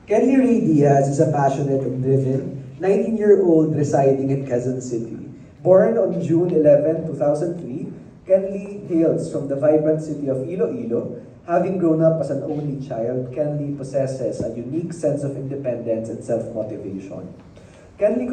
Kenli Rey Diaz is a passionate and driven 19-year-old residing in Quezon City. Born on June 11, 2003, Kenli hails from the vibrant city of Iloilo. Having grown up as an only child, Kenli possesses a unique sense of independence and self-motivation. Kenli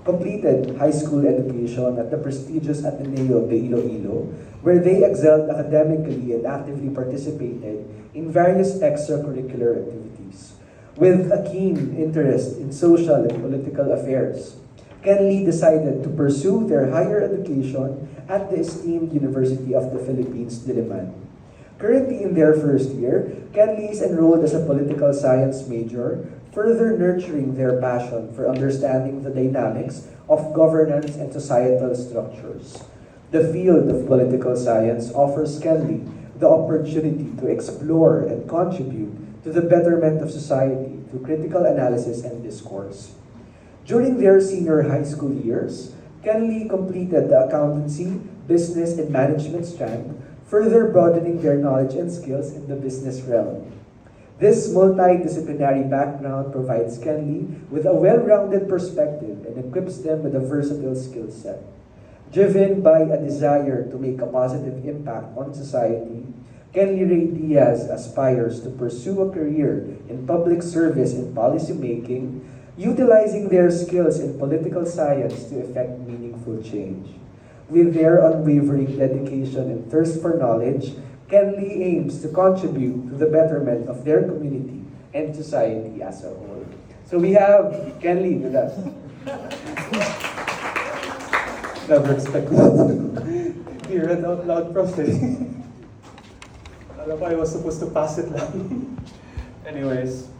completed high school education at the prestigious Ateneo de Iloilo, where they excelled academically and actively participated in various extracurricular activities. With a keen interest in social and political affairs, Kenli decided to pursue their higher education at the esteemed University of the Philippines Diliman. Currently in their first year, Kenli is enrolled as a political science major, further nurturing their passion for understanding the dynamics of governance and societal structures. The field of political science offers Kenli the opportunity to explore and contribute to the betterment of society through critical analysis and discourse. During their senior high school years, Kenli completed the accountancy, business, and management strand, further broadening their knowledge and skills in the business realm. This multidisciplinary background provides Kenli with a well-rounded perspective and equips them with a versatile skill set. Driven by a desire to make a positive impact on society, Kenli Rey Diaz aspires to pursue a career in public service and policy making, utilizing their skills in political science to effect meaningful change. With their unwavering dedication and thirst for knowledge, Kenli aims to contribute to the betterment of their community and society as a whole. So we have Kenli with us. Never expected to be read out loud from today. Alam ko I was supposed to pass it lang. Anyways,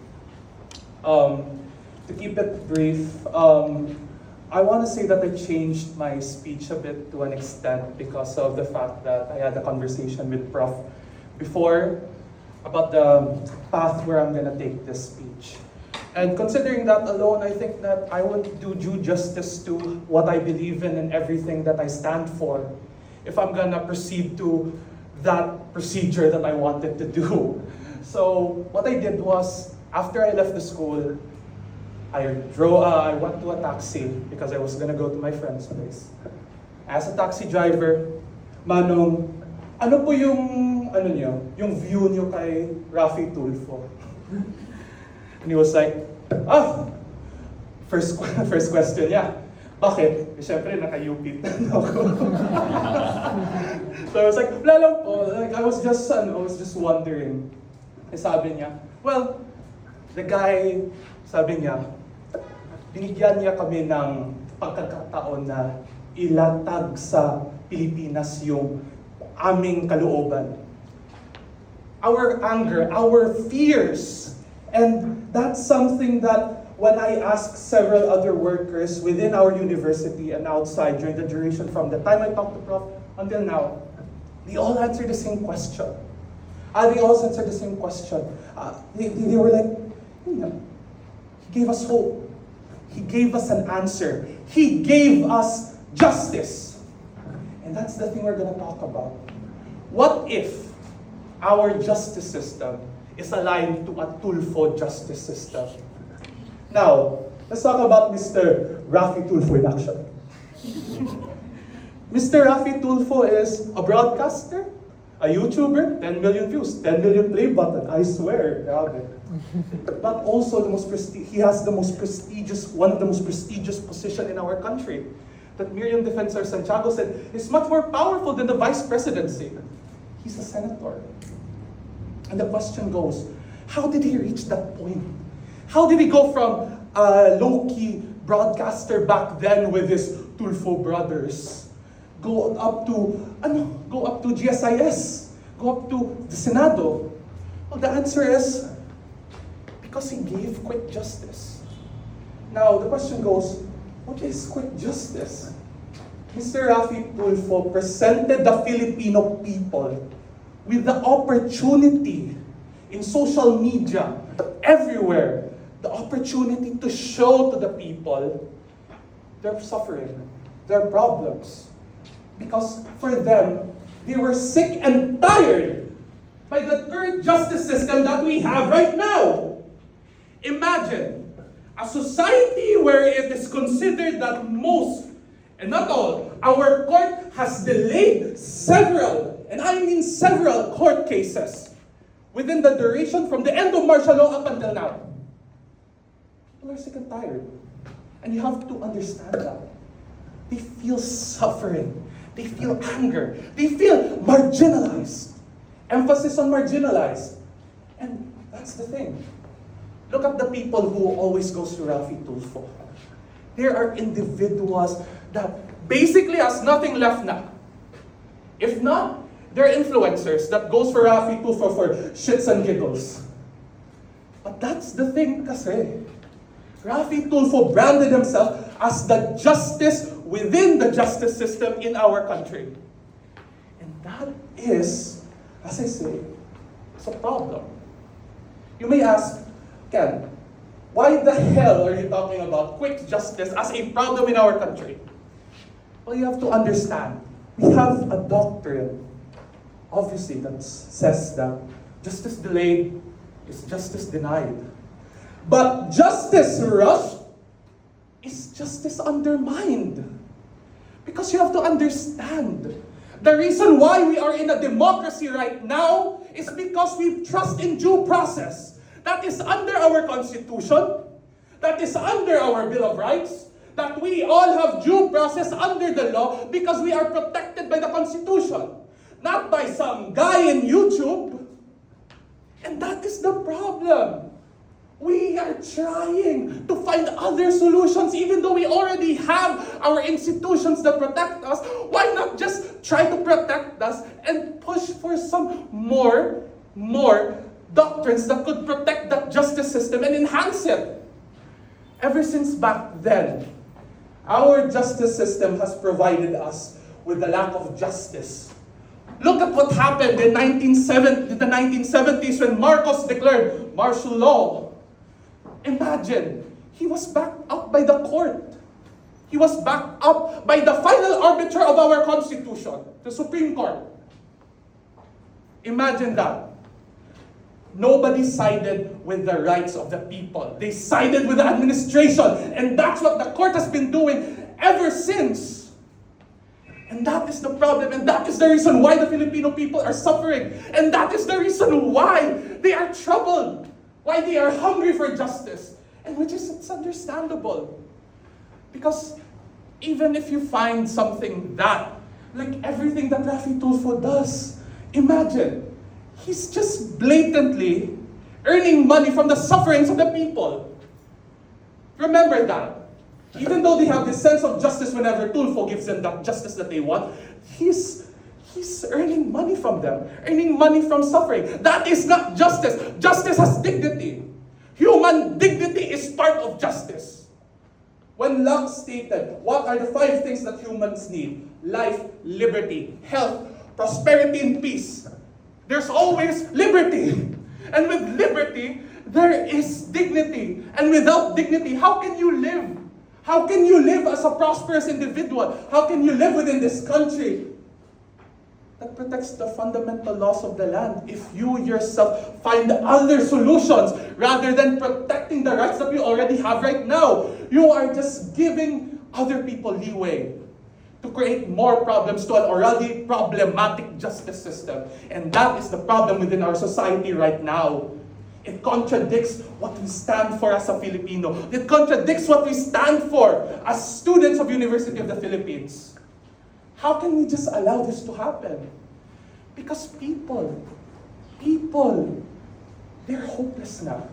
to keep it brief, I want to say that I changed my speech a bit to an extent because of the fact that I had a conversation with Prof before about the path where I'm going to take this speech. And considering that alone, I think that I won't do due justice to what I believe in and everything that I stand for if I'm going to proceed to that procedure that I wanted to do. So what I did was, after I left the school, I went to a taxi because I was gonna go to my friend's place. As a taxi driver, Manong, ano po yung view niyo kay Rafi Tulfo? And he was like, first question, yeah. Bakit? Siyempre, naka-UP na ako. So I was like, wala lang po. Like, I was just wondering. Eh, sabi niya, well, the guy, sabi niya, binigyan niya kami ng pagkakataon na ilatag sa Pilipinas yung aming kalooban. Our anger, our fears. And that's something that when I asked several other workers within our university and outside during the duration from the time I talked to Prof until now, they all answered the same question. They were like, he gave us hope. He gave us an answer. He gave us justice. And that's the thing we're going to talk about. What if our justice system is aligned to a Tulfo justice system? Now, let's talk about Mr. Rafi Tulfo in action. Mr. Rafi Tulfo is a broadcaster, a YouTuber, 10 million views, 10 million play button, I swear. But also he has one of the most prestigious position in our country. That Miriam Defensor Santiago said is much more powerful than the vice presidency. He's a senator. And the question goes, how did he reach that point? How did he go from a low-key broadcaster back then with his Tulfo brothers, go up to GSIS, go up to the Senado? Well, the answer is because he gave quick justice. Now, the question goes, what is quick justice? Mr. Rafi Tulfo presented the Filipino people with the opportunity in social media, everywhere, the opportunity to show to the people their suffering, their problems. Because for them, they were sick and tired by the current justice system that we have right now. Imagine a society where it is considered that most, and not all, our court has delayed several, and I mean several court cases within the duration from the end of martial law up until now. People are sick and tired. And you have to understand that. They feel suffering. They feel anger. They feel marginalized. Emphasis on marginalized. And that's the thing. Look at the people who always goes to Rafi Tulfo. There are individuals that basically has nothing left now. If not, they're influencers that goes for Rafi Tulfo for shits and giggles. But that's the thing kasi. Rafi Tulfo branded himself as the justice within the justice system in our country. And that is, as I say, it's a problem. You may ask, Ken, why the hell are you talking about quick justice as a problem in our country? Well, you have to understand, we have a doctrine, obviously, that says that justice delayed is justice denied. But justice rushed is justice undermined. Because you have to understand, the reason why we are in a democracy right now is because we trust in due process. That is under our Constitution, that is under our Bill of Rights, that we all have due process under the law because we are protected by the Constitution, not by some guy in YouTube. And that is the problem. We are trying to find other solutions even though we already have our institutions that protect us. Why not just try to protect us and push for some more doctrines that could protect that justice system and enhance it? Ever since back then, our justice system has provided us with the lack of justice. Look at what happened in the 1970s when Marcos declared martial law. Imagine, he was backed up by the court. He was backed up by the final arbiter of our Constitution, the Supreme Court. Imagine that. Nobody sided with the rights of the people. They sided with the administration. And that's what the court has been doing ever since. And that is the problem. And that is the reason why the Filipino people are suffering. And that is the reason why they are troubled. Why they are hungry for justice. And which is, it's understandable. Because even if you find something that, like everything that Rafi Tulfo does, imagine, he's just blatantly earning money from the sufferings of the people. Remember that. Even though they have this sense of justice whenever Tulfo gives them that justice that they want, he's earning money from them, earning money from suffering. That is not justice. Justice has dignity. Human dignity is part of justice. When Locke stated, what are the 5 things that humans need? Life, liberty, health, prosperity, and peace. There's always liberty. And with liberty, there is dignity. And without dignity, how can you live? How can you live as a prosperous individual? How can you live within this country that protects the fundamental laws of the land if you yourself find other solutions rather than protecting the rights that we already have right now? You are just giving other people leeway to create more problems to an already problematic justice system. And that is the problem within our society right now. It contradicts what we stand for as a Filipino. It contradicts what we stand for as students of University of the Philippines. How can we just allow this to happen? Because people, they're hopeless now.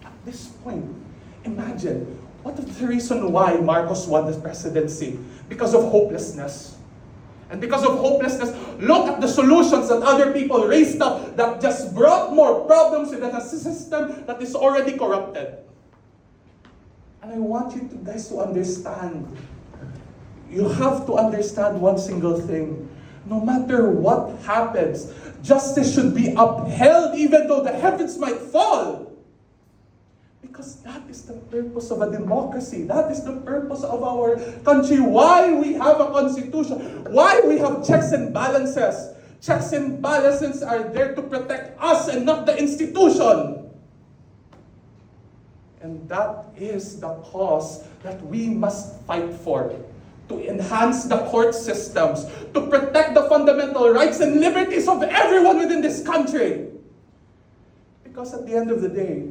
At this point, imagine, what is the reason why Marcos won the presidency? Because of hopelessness. And because of hopelessness, look at the solutions that other people raised up that just brought more problems within a system that is already corrupted. And I want you guys to understand. You have to understand one single thing. No matter what happens, justice should be upheld even though the heavens might fall. Because that is the purpose of a democracy. That is the purpose of our country. Why we have a constitution. Why we have checks and balances. Checks and balances are there to protect us and not the institution. And that is the cause that we must fight for. To enhance the court systems, to protect the fundamental rights and liberties of everyone within this country. Because at the end of the day,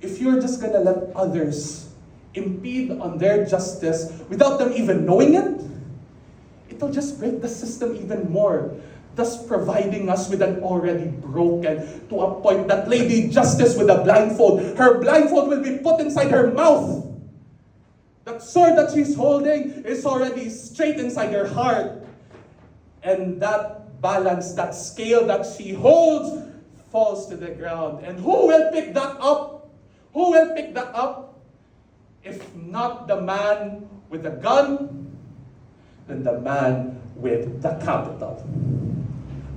if you're just gonna let others impede on their justice without them even knowing it, it'll just break the system even more, thus providing us with an already broken, to a point that Lady Justice with a blindfold, her blindfold will be put inside her mouth. That sword that she's holding is already straight inside her heart. And that balance, that scale that she holds, falls to the ground. And who will pick that up? Who will pick that up? If not the man with the gun, then the man with the capital.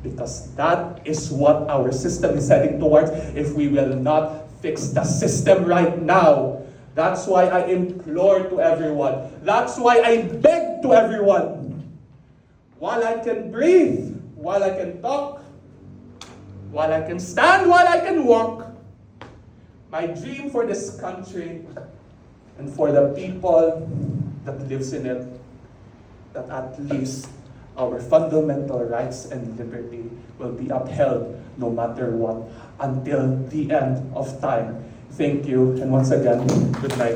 Because that is what our system is heading towards if we will not fix the system right now. That's why I implore to everyone. That's why I beg to everyone. While I can breathe, while I can talk, while I can stand, while I can walk, my dream for this country and for the people that lives in it, that at least our fundamental rights and liberty will be upheld no matter what until the end of time. Thank you, and once again, good night.